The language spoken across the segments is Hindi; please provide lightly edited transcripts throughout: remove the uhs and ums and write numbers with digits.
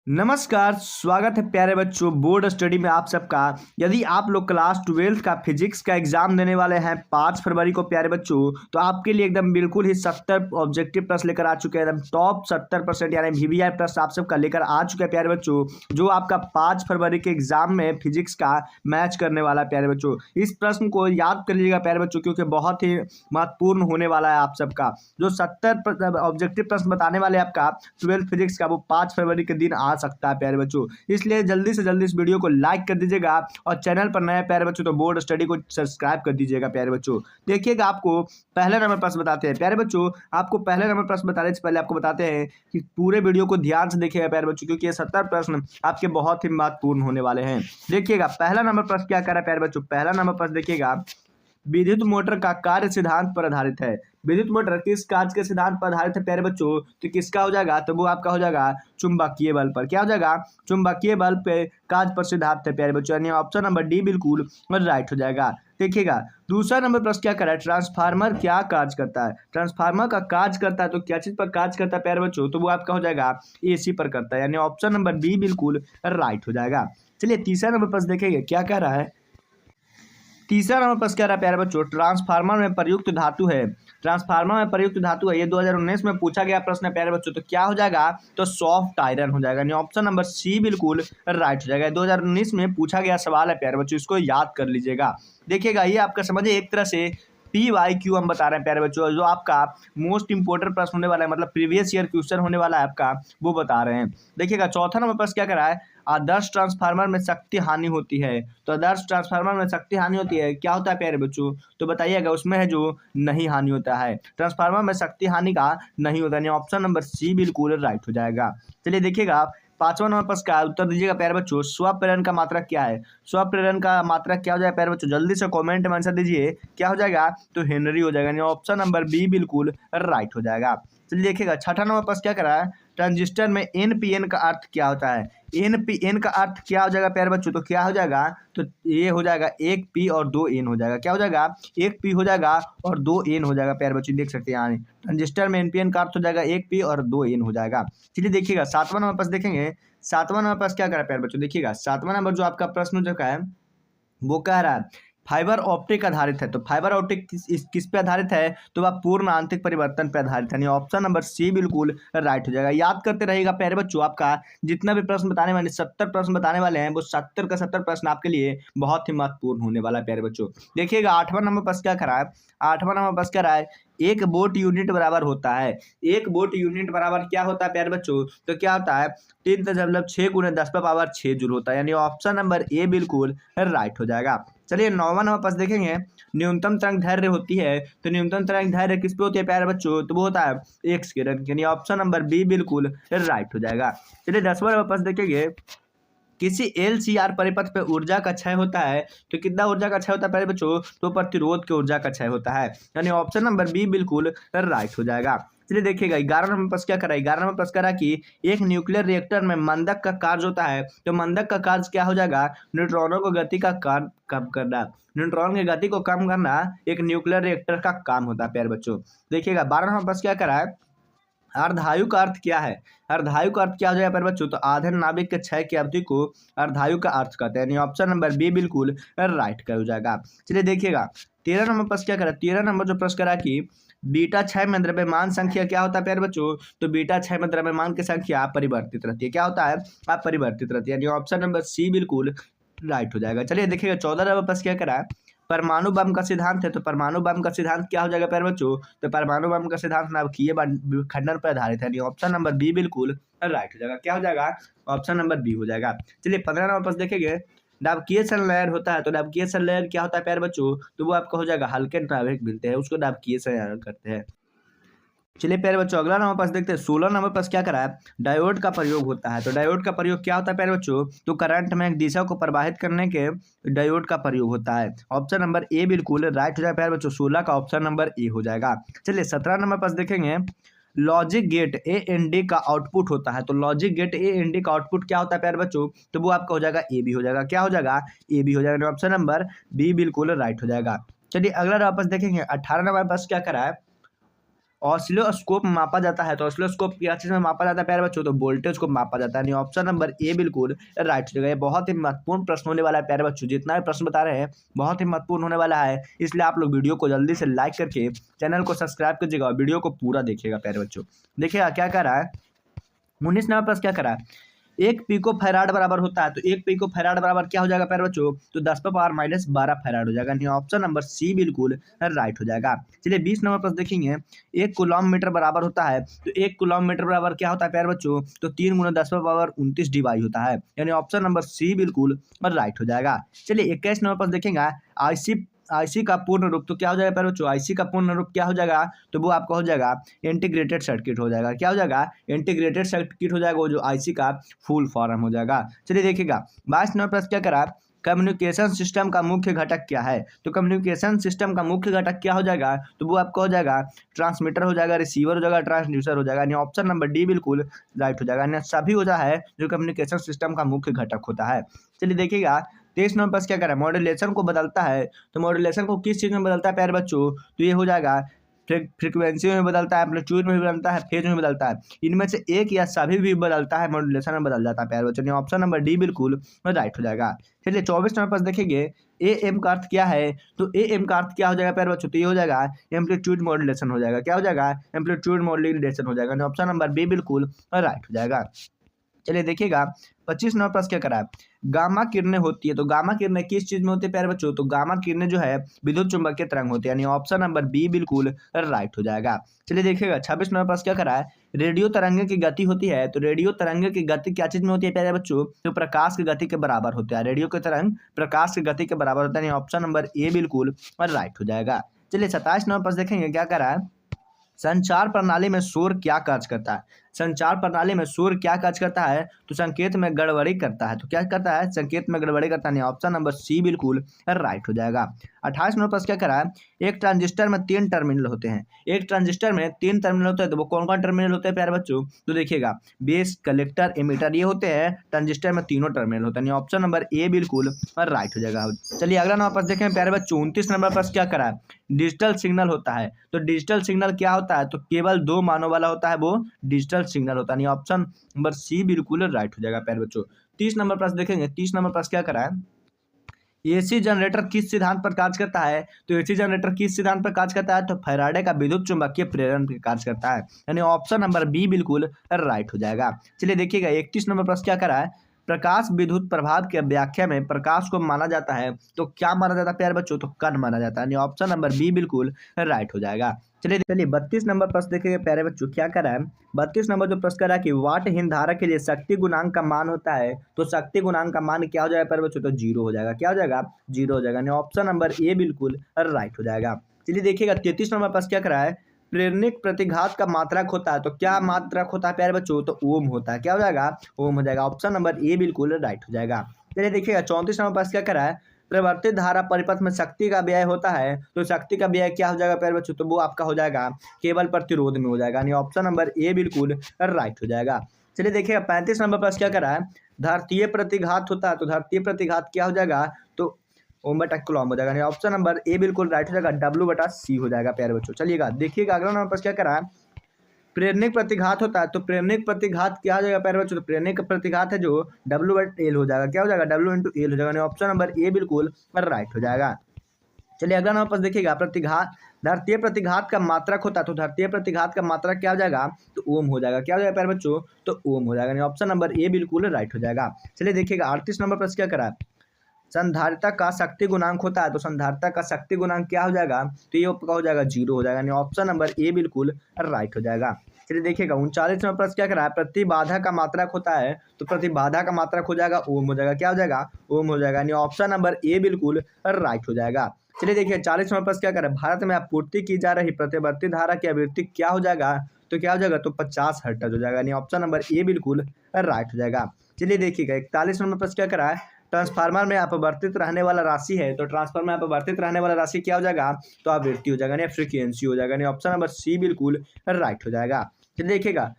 नमस्कार, स्वागत है प्यारे बच्चों बोर्ड स्टडी में आप सबका। यदि आप लोग क्लास 12th का फिजिक्स का एग्जाम देने वाले हैं 5 फरवरी को प्यारे बच्चों, तो आपके लिए एकदम बिल्कुल ही 70 ऑब्जेक्टिव प्रश्न लेकर आ चुके हैं। एकदम टॉप 70% यानी वीवीआई प्रश्न आप सबका लेकर आ चुके हैं प्यारे बच्चों, जो आपका 5 फरवरी के एग्जाम में फिजिक्स का मैच करने वाला है प्यारे बच्चों। इस प्रश्न को याद कर लीजिएगा प्यारे बच्चों, क्योंकि बहुत ही महत्वपूर्ण होने वाला है आप सबका। जो 70 ऑब्जेक्टिव प्रश्न बताने वाले आपका 12th फिजिक्स का, वो 5 फरवरी के दिन आ सकता है प्यारे बच्चों। इसलिए जल्दी से जल्दी इस वीडियो को लाइक कर दीजिएगा और चैनल पर नए प्यारे बच्चों तो बोर्ड स्टडी को सब्सक्राइब कर दीजिएगा प्यारे बच्चों। देखिएगा, आपको पहले नंबर प्रश्न बताते हैं प्यारे बच्चों। आपको पहले नंबर प्रश्न बताने से पहले आपको बताते हैं कि पूरे वीडियो को ध्यान से देखिएगा प्यारे बच्चों, क्योंकि ये 70 प्रश्न आपके बहुत ही महत्वपूर्ण होने वाले हैं। देखिएगा, पहला नंबर प्रश्न क्या कर रहा है प्यारे बच्चों। पहला नंबर प्रश्न देखिएगा, विद्युत मोटर का कार्य सिद्धांत पर आधारित है। विद्युत मोटर किस कार्य के सिद्धांत पर आधारित है प्यारे बच्चों, तो किसका हो जाएगा, तो वो आपका हो जाएगा चुंबकीय बल पर। क्या हो जाएगा, चुंबकीय बल पे कार्य पर सिद्धांत है प्यारे बच्चों, यानी ऑप्शन नंबर डी बिल्कुल राइट हो जाएगा। देखिएगा, दूसरा नंबर प्रश्न क्या कर रहा है, ट्रांसफार्मर क्या कार्य करता है। ट्रांसफार्मर का कार्य करता है तो क्या चीज पर कार्य करता है प्यारे बच्चों, तो वो आपका हो जाएगा एसी पर करता है, यानी ऑप्शन नंबर बी बिल्कुल राइट हो जाएगा। चलिए तीसरा नंबर प्रश्न देखेंगे क्या कह रहा है। तीसरा नंबर प्रश्न क्या रहा है प्यारे बच्चों, ट्रांसफार्मर में प्रयुक्त धातु है। ट्रांसफार्मर में प्रयुक्त धातु है, ये 2019 में पूछा गया प्रश्न है प्यारे बच्चों। तो क्या हो जाएगा, तो सॉफ्ट आयरन हो जाएगा, यानी ऑप्शन नंबर सी बिल्कुल राइट हो जाएगा। 2019 में पूछा गया सवाल है प्यारे बच्चों, इसको याद कर लीजिएगा। देखिएगा, ये आपका समझिए एक तरह से PYQ हम बता रहे हैं प्यारे बच्चों, जो आपका मोस्ट इंपोर्टेंट प्रश्न होने वाला है, मतलब प्रीवियस ईयर क्वेश्चन होने वाला है आपका, वो बता रहे हैं। देखिएगा, चौथा नंबर प्रश्न क्या करा है, आदर्श ट्रांसफार्मर में शक्ति हानि होती है। तो आदर्श ट्रांसफार्मर में शक्ति हानि होती है, क्या होता है प्यारे बच्चों, तो बताइएगा। उसमें है जो नहीं हानि होता है, ट्रांसफार्मर में शक्ति हानि का नहीं होता है, ऑप्शन नंबर सी बिल्कुल राइट हो जाएगा। चलिए देखिएगा, पांचवा नंबर प्रश्न का उत्तर दीजिएगा प्यारे बच्चों, स्वप्रेरण का मात्रक क्या है। स्वप्रेरण का मात्रक क्या हो जाएगा प्यारे बच्चों, जल्दी से कमेंट में आंसर दीजिए। क्या हो जाएगा, तो हेनरी हो जाएगा, यानी ऑप्शन नंबर बी बिल्कुल राइट हो जाएगा। चलिए देखिएगा, छठा नंबर प्रश्न क्या करा है, ट्रांजिस्टर में NPN का अर्थ क्या होता है। NPN का अर्थ क्या हो जाएगा प्यारे बच्चों, तो क्या हो जाएगा, तो ये हो जाएगा 1 P और 2 N हो जाएगा। क्या हो जाएगा, 1 P हो जाएगा और 2 N हो जाएगा प्यारे बच्चों, देख सकते हैं यहाँ ट्रांजिस्टर में NPN का अर्थ हो जाएगा 1 P और 2 N हो जाएगा। चलिए देखिएगा, सातवां नंबर प्रश्न देखेंगे। सातवां नंबर प्रश्न क्या करा प्यारे बच्चों, देखिएगा सातवां नंबर जो आपका प्रश्न जो का है वो कह रहा है फाइबर ऑप्टिक आधारित है। तो फाइबर ऑप्टिक किस पे आधारित है, तो वह पूर्ण आंतरिक परिवर्तन पे आधारित है, ऑप्शन नंबर सी बिल्कुल राइट हो जाएगा। याद करते रहेगा प्यारे बच्चों, आपका जितना भी प्रश्न बताने वाले 70 प्रश्न बताने वाले हैं, वो 70 का 70 प्रश्न आपके लिए बहुत ही महत्वपूर्ण होने वाला है प्यारे बच्चों। देखिएगा, आठवां नंबर प्रश्न क्या करा है। आठवां नंबर प्रश्न क्या रहा है, एक वोल्ट यूनिट बराबर होता है। एक वोल्ट यूनिट बराबर क्या होता है प्यारे बच्चों, तो क्या होता है 3.6 × 10⁻6 जूल होता है, यानी ऑप्शन नंबर ए बिल्कुल राइट हो जाएगा। चलिए नौवां नंबर प्रश्न देखेंगे, न्यूनतम तरंग दैर्घ्य होती है। तो न्यूनतम तरंग दैर्घ्य किस पे होती है प्यारे बच्चों, तो वो होता है एक्स किरण, यानी ऑप्शन नंबर बी बिल्कुल राइट हो जाएगा। चलिए 10वां नंबर प्रश्न देखेंगे, किसी LCR परिपथ पे ऊर्जा का क्षय होता है। तो कितना ऊर्जा का क्षय होता है प्यारे बच्चों, तो प्रतिरोध की ऊर्जा का क्षय होता है, यानी ऑप्शन नंबर बी बिल्कुल राइट हो जाएगा। चलिए देखिएगा, 11 नंबर प्रश्न क्या करा है। 11 नंबर प्रश्न करा कि एक न्यूक्लियर रिएक्टर में मंदक का कार्य होता है। तो मंदक का कार्य क्या हो जाएगा, न्यूट्रॉनों को गति का कार्य कम करना। न्यूट्रॉन की गति को कम करना एक न्यूक्लियर रिएक्टर का काम होता है प्यारे बच्चों। देखिएगा, 12 नंबर प्रश्न क्या करा है, अर्धायु का अर्थ क्या है। अर्धायु का अर्थ क्या हो जाएगा प्यारे बच्चों, तो आधे नाभिक के क्षय की अवधि को अर्धायु का अर्थ कहते हैं, यानी ऑप्शन नंबर बी बिल्कुल राइट का हो जाएगा। चलिए देखिएगा, 13 नंबर प्रश्न क्या करा। 13 नंबर जो प्रश्न करा कि बीटा क्षय में द्रव्यमान संख्या क्या होता है प्यारे बच्चों, तो बीटा क्षय में द्रव्यमान की संख्या परिवर्तित रहती है। क्या होता है, अपरिवर्तित रहती है, यानी ऑप्शन नंबर सी बिल्कुल राइट हो जाएगा। चलिए देखिएगा, 14 नंबर प्रश्न क्या करा, परमाणु बम का सिद्धांत है। तो परमाणु बम का सिद्धांत क्या हो जाएगा प्यारे बच्चों, तो परमाणु बम का सिद्धांत नाभिकीय विखंडन पर आधारित है, ऑप्शन नंबर बी बिल्कुल राइट हो जाएगा। क्या हो जाएगा, ऑप्शन नंबर बी हो जाएगा। चलिए 15 नंबर प्रश्न देखेंगे, नाभिकीय संलयन होता है। तो नाभिकीय संलयन क्या होता है प्यारे बच्चों, तो वो आपका हो जाएगा हल्के नाभिक मिलते हैं, उसको नाभिकीय संलयन करते हैं। चलिए प्यारे बच्चों, अगला नंबर प्रश्न देखते हैं। 16 नंबर प्रश्न क्या करा है, डायोड का प्रयोग होता है। तो डायोड का प्रयोग क्या होता है प्यारे बच्चों, तो करंट में एक दिशा को प्रवाहित करने के डायोड का प्रयोग होता है, ऑप्शन नंबर ए बिल्कुल राइट हो जाएगा प्यारे बच्चों। 16 का ऑप्शन नंबर ए हो जाएगा। चलिए 17 नंबर प्रश्न देखेंगे, लॉजिक गेट AND का आउटपुट होता है। तो लॉजिक गेट AND का आउटपुट क्या होता है प्यारे बच्चों, तो वो आपका हो जाएगा ए बी हो जाएगा। क्या हो जाएगा, ए बी हो जाएगा, ऑप्शन नंबर बी बिल्कुल राइट हो जाएगा। चलिए अगला नंबर प्रश्न देखेंगे, 18 नंबर प्रश्न क्या करा है, ऑसिलोस्कोप में मापा जाता है, तो ऑसिलोस्कोप क्या चीज़ में मापा जाता है प्यारे बच्चों, तो वोल्टेज को मापा जाता है। यानी ऑप्शन नंबर ए बिल्कुल राइट हो जाएगा। ये बहुत ही महत्वपूर्ण प्रश्न होने वाला है प्यारे बच्चों, जितना भी प्रश्न बता रहे हैं बहुत ही महत्वपूर्ण होने वाला है, इसलिए आप लोग वीडियो को जल्दी से लाइक करके चैनल को सब्सक्राइब कीजिएगा और वीडियो को पूरा देखिएगा प्यारे बच्चों। देखिएगा क्या कर रहा है 19 नंबर प्रश्न क्या करा है, एक पिको फैराड बराबर होता है, तो एक पिको फैराड बराबर क्या हो जाएगा प्यारे बच्चों, तो 10⁻⁻12 फैराड हो जाएगा। यानी ऑप्शन नंबर सी बिल्कुल राइट हो जाएगा। चलिए 20 नंबर प्रश्न देखेंगे, एक किलोमीटर बराबर होता है, तो एक किलोमीटर बराबर क्या होता है प्यारे बच्चों, तो 3 × 10⁻29 डिवाइड होता है। यानी ऑप्शन नंबर सी बिल्कुल राइट हो जाएगा। चलिए 21 नंबर प्रश्न देखेंगे, आईसी का पूर्ण रूप तो क्या हो जाएगा प्यारे बच्चों, आईसी का पूर्ण रूप क्या हो जाएगा, तो वो आपका हो जाएगा इंटीग्रेटेड सर्किट हो जाएगा। क्या हो जाएगा, इंटीग्रेटेड सर्किट हो जाएगा, वो जो आईसी का फुल फॉर्म हो जाएगा। चलिए देखिएगा 22 नंबर प्रश्न क्या करा, कम्युनिकेशन सिस्टम का मुख्य घटक क्या है, तो कम्युनिकेशन सिस्टम का मुख्य घटक क्या हो जाएगा, तो वो आपका हो जाएगा ट्रांसमीटर हो जाएगा, रिसीवर हो जाएगा, ट्रांसड्यूसर हो जाएगा। यानी ऑप्शन नंबर डी बिल्कुल राइट हो जाएगा। यानी सभी हो जाए है जो कम्युनिकेशन सिस्टम का मुख्य घटक होता है। चलिए देखिएगा 23 नंबर प्रश्न क्या करा, मॉड्यूलेशन को बदलता है, तो मॉड्यूलेशन को किस चीज़ में बदलता है प्यारे बच्चों, तो ये हो जाएगा फ्रीक्वेंसी में बदलता है, एम्पलीट्यूड में भी बदलता है, फेज में बदलता है। इनमें से एक या सभी भी बदलता है, मॉड्यूलेशन में बदल जाता है प्यारे बच्चों। ऑप्शन नंबर डी बिल्कुल राइट हो जाएगा। चलिए 24 नंबर पास देखेंगे, ए एम का अर्थ क्या है, तो ए एम का अर्थ क्या हो जाएगा प्यारे बच्चों, तो ये हो जाएगा एम्पलीट्यूड मॉड्यूलेशन हो जाएगा। क्या हो जाएगा, एम्पलीट्यूड मॉड्यूलेशन हो जाएगा। ऑप्शन नंबर बी बिल्कुल राइट हो जाएगा। चलिए देखिएगा 25 नंबर प्रश्न क्या करा है, गामा किरणें होती है, तो गामा किरणें किस चीज में होती है प्यारे बच्चों, तो गामा किरणें जो है विद्युत चुंबकीय तरंग होती है। यानी ऑप्शन नंबर बी बिल्कुल राइट हो जाएगा। चलिए देखिएगा 26 नंबर प्रश्न क्या करा है, रेडियो तरंगे की गति होती है, तो रेडियो तरंगे की गति क्या चीज में होती है प्यारे बच्चों, तो प्रकाश की गति के बराबर होता है। रेडियो के तरंग प्रकाश की गति के बराबर होता है। ऑप्शन नंबर ए बिल्कुल राइट हो जाएगा। चलिए 27 नंबर प्रश्न देखेंगे क्या करा है, संचार प्रणाली में शोर क्या कार्य करता है, संचार प्रणाली में शोर क्या कार्य करता है, तो संकेत में गड़बड़ी करता है। तो क्या करता है, संकेत में गड़बड़ी करता है। ऑप्शन नंबर सी बिल्कुल राइट हो जाएगा। 28 नंबर प्रश्न क्या करा है, एक ट्रांजिस्टर में 3 टर्मिनल होते हैं, एक ट्रांजिस्टर में 3 टर्मिनल होते हैं, तो वो कौन कौन टर्मिनल होते हैं प्यारे बच्चों, तो देखिएगा बेस, कलेक्टर, एमीटर, ये होते हैं ट्रांजिस्टर में तीनों टर्मिनल होते हैं। ऑप्शन नंबर ए बिल्कुल राइट हो जाएगा। चलिए अगला नंबर प्रश्न देखें प्यारे बच्चों, 29 नंबर प्रश्न क्या करा है, डिजिटल सिग्नल होता है, तो डिजिटल सिग्नल क्या होता है, तो केवल 2 मानों वाला होता है, वो डिजिटल सिग्नल होता है। ऑप्शन नंबर सी बिल्कुल राइट हो जाएगा प्यारे बच्चों। 30 नंबर प्रश्न देखेंगे, 30 नंबर प्रश्न क्या करा है, एसी जनरेटर किस सिद्धांत पर कार्य करता है, तो एसी जनरेटर किस सिद्धांत पर कार्य करता है, तो फैराडे का विद्युत चुंबकीय प्रेरण पर कार्य करता है। यानी ऑप्शन नंबर बी बिल्कुल राइट हो जाएगा। चलिए देखिएगा 31 नंबर प्रश्न क्या करा है, प्रकाश विद्युत प्रभाव की व्याख्या में प्रकाश को माना जाता है, तो क्या माना जाता है प्यारे बच्चों, तो कण माना जाता है। ऑप्शन नंबर बी बिल्कुल राइट हो जाएगा। चलिए 32 नंबर प्रश्न देखेंगे प्यारे बच्चों क्या करा है, 32 नंबर जो प्रश्न करा है कि वाटहीन धारा के लिए शक्ति गुणांक का मान होता है, तो शक्ति गुणांक का मान क्या हो जाएगा प्यारे बच्चों, तो 0 हो जाएगा। क्या हो जाएगा, 0 हो जाएगा। ऑप्शन नंबर ए बिल्कुल राइट हो जाएगा। चलिए देखिएगा 33 नंबर प्रश्न क्या करा है, प्रेरणिक प्रतिघात का मात्रक होता है, तो क्या मात्रक होता है प्यारे बच्चों, तो ओम होता है। क्या हो जाएगा, ओम हो जाएगा। ऑप्शन नंबर ए बिल्कुल राइट हो जाएगा। चलिए देखिएगा 34 नंबर प्रश्न क्या करा है, परिवर्तित धारा परिपथ में शक्ति का व्यय होता है, तो शक्ति का व्यय क्या हो जाएगा प्यारे बच्चों, तो वो आपका हो जाएगा केवल प्रतिरोध में हो जाएगा। यानी ऑप्शन नंबर ए बिल्कुल राइट हो जाएगा। चलिए देखिएगा 35 नंबर प्रश्न क्या करा है, धरतीय प्रतिघात होता है, तो धरतीय प्रतिघात क्या हो जाएगा, तो ओम बटा कुलॉम हो जाएगा। ऑप्शन नंबर ए बिल्कुल राइट हो जाएगा, W/C हो जाएगा प्यारे बच्चों। चलिएगा देखिएगा अगला नंबर प्रश्न क्या करा है, प्रेरणिक प्रतिघात होता है, तो प्रेरणिक प्रतिघात क्या हो जाएगा प्यारे बच्चों, तो प्रेरणिक प्रतिघात है जो W/L हो जाएगा। क्या हो जाएगा, W/L हो जाएगा। ऑप्शन नंबर ए बिल्कुल राइट हो जाएगा। चलिए अगला नंबर प्रश्न देखिएगा, प्रतिघात धरतीय प्रतिघात का मात्रक होता है, तो धरतीय प्रतिघात का मात्रक क्या हो जाएगा, तो ओम हो जाएगा। क्या हो जाएगा प्यारे बच्चों, तो ओम हो जाएगा। ऑप्शन नंबर ए बिल्कुल राइट हो जाएगा। चलिए देखिएगा 38 नंबर प्रश्न क्या करा है, संधारिता का शक्ति गुणांक होता है, तो संधारिता का शक्ति गुणांक क्या हो जाएगा, तो ये आपका हो जाएगा 0 हो जाएगा। ऑप्शन नंबर ए बिल्कुल राइट हो जाएगा। चलिए देखिएगा 39 नंबर प्रश्न क्या करा है, प्रतिबाधा का मात्रक होता है, तो प्रतिबाधा का मात्रक हो जाएगा ओम हो जाएगा। क्या हो जाएगा, ओम हो जाएगा। ऑप्शन नंबर ए बिल्कुल राइट हो जाएगा। चलिए देखिए 40 नंबर प्रश्न क्या करा है, भारत में आपूर्ति की जा रही प्रतिवर्ती धारा की आवृत्ति क्या हो जाएगा, तो क्या हो जाएगा, तो 50 हर्ट्ज हो जाएगा। ऑप्शन नंबर ए बिल्कुल राइट हो जाएगा। चलिए देखिएगा 41 नंबर प्रश्न क्या करा है, ट्रांसफार्मर में अपवर्तित रहने वाला राशि है, तो ट्रांसफार्मर में अपवर्तित रहने वाला राशि क्या हो जाएगा, तो आवृत्ति हो जाएगा, फ्रीक्वेंसी हो जाएगा। ऑप्शन नंबर सी बिल्कुल राइट हो जाएगा। चलिए देखिएगा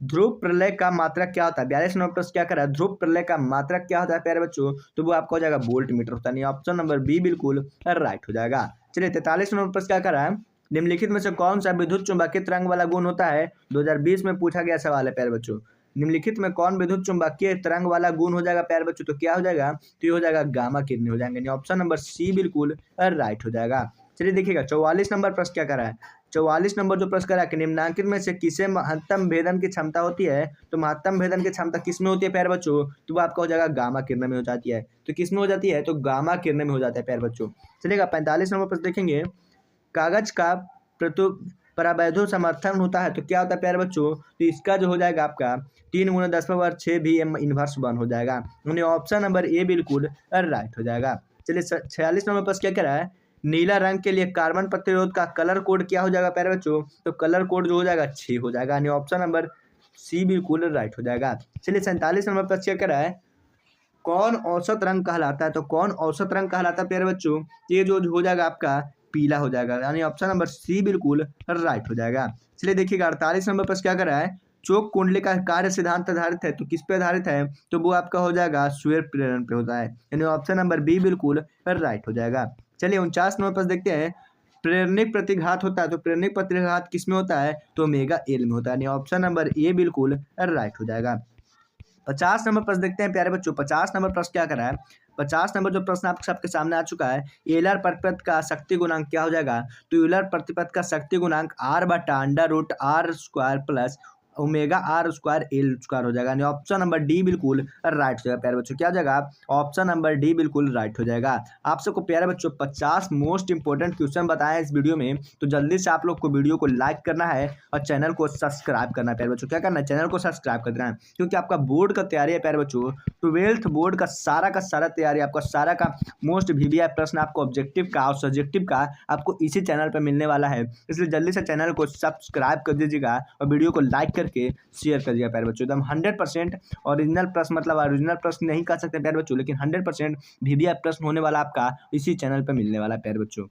ध्रुव प्रलय का मात्रक क्या होता है, 42 नंबर प्रश्न क्या करा है, ध्रुव प्रलय का मात्रक क्या होता है प्यारे बच्चों, तो वो आपका हो जाएगा वोल्ट मीटर होता है। ऑप्शन नंबर बी बिल्कुल राइट हो जाएगा। चलिए 43 नंबर प्रश्न क्या करा है, निम्नलिखित में से कौन सा विद्युत चुम्बकीय तरंग वाला गुण होता है? 2020 में पूछा गया सवाल है प्यारे बच्चों। निम्नलिखित में कौन विद्युत चुम्बकीय तरंग वाला गुण हो जाएगा प्यारे बच्चों? तो क्या हो जाएगा? तो ये हो जाएगा गामा किरणें हो जाएंगे। ऑप्शन नंबर सी बिल्कुल राइट हो जाएगा। चलिए देखिएगा 44 नंबर प्रश्न क्या करा है। 44 नंबर जो प्रश्न करा है कि निम्नांकित में से किसे महत्तम भेदन की क्षमता होती है? तो महत्तम भेदन की क्षमता किस में होती है प्यारे बच्चों? तो वो आपका हो जाएगा गामा किरण में हो जाती है। तो किस में हो जाती है? तो गामा किरण में हो जाता है प्यारे बच्चों। चलिएगा 45 नंबर प्रश्न देखेंगे, कागज का प्रतु परावैधो समर्थन होता है तो क्या होता है प्यारे बच्चों? तो इसका जो हो जाएगा आपका 3 × 10⁻6 भी इनवर्स 1 हो जाएगा। यानी ऑप्शन नंबर ए बिल्कुल राइट हो जाएगा। चलिए 46 नंबर प्रश्न क्या कह रहा है, नीला रंग के लिए कार्बन प्रतिरोध का कलर कोड क्या हो जाएगा प्यारे बच्चों? तो कलर कोड जो हो जाएगा 6 हो जाएगा। यानी ऑप्शन नंबर सी बिल्कुल राइट हो जाएगा। चलिए 47 नंबर प्रश्न क्या कह रहा है, कौन औसत रंग कहलाता है? तो कौन औसत रंग कहलाता है प्यारे बच्चों? ये जो हो जाएगा आपका पीला हो जाएगा। यानी ऑप्शन नंबर सी बिल्कुल राइट हो जाएगा। चलिए देखिएगा 48 नंबर पर क्या कर रहा है, चोक कुंडली का कार्य सिद्धांत आधारित है तो किस पे आधारित है? तो वो आपका हो जाएगा सूर्य प्रेरण पे होता है। यानी ऑप्शन नंबर बी बिल्कुल राइट हो जाएगा। चलिए 49 नंबर पर देखते हैं, प्रेरणिक प्रतिघात होता है तो प्रेरणिक प्रतिघात किस में होता है? तो ओमेगा एल में होता है। यानी ऑप्शन नंबर ए बिल्कुल राइट हो जाएगा। 50 नंबर प्रश्न देखते हैं प्यारे बच्चों। 50 नंबर प्रश्न क्या कर रहा है, 50 नंबर जो प्रश्न आप सबके सामने आ चुका है, यूलर प्रतिपथ का शक्ति गुणांक क्या हो जाएगा? तो यूलर प्रतिपथ का शक्ति गुणांक r/√r² plus omega r² L² हो जाएगा। यानी ऑप्शन नंबर डी बिल्कुल राइट हो जाएगा प्यारे बच्चों। क्या हो जाएगा? ऑप्शन नंबर डी बिल्कुल राइट हो जाएगा। आप सबको प्यारे बच्चों 50 मोस्ट इंपोर्टेंट क्वेश्चन बताए इस वीडियो में, तो जल्दी से आप लोग को वीडियो को लाइक करना है और चैनल को सब्सक्राइब करना है प्यारे बच्चों। क्या करना है? चैनल को सब्सक्राइब कर देना है, क्योंकि आपका बोर्ड का तैयारी है प्यारे बच्चों। 12th बोर्ड का सारा तैयारी, आपका सारा का मोस्ट वीवीआई प्रश्न आपको ऑब्जेक्टिव का और सब्जेक्टिव का आपको इसी चैनल पर मिलने वाला है। इसलिए जल्दी से चैनल को सब्सक्राइब कर दीजिएगा और वीडियो को लाइक करके शेयर कर दिया प्यारे बच्चों। एकदम 100% ओरिजिनल प्रश्न, मतलब ओरिजिनल प्रश्न नहीं कह सकते प्यारे बच्चों, लेकिन 100% वीवीआई प्रश्न होने वाला आपका इसी चैनल पर मिलने वाला है प्यारे बच्चों।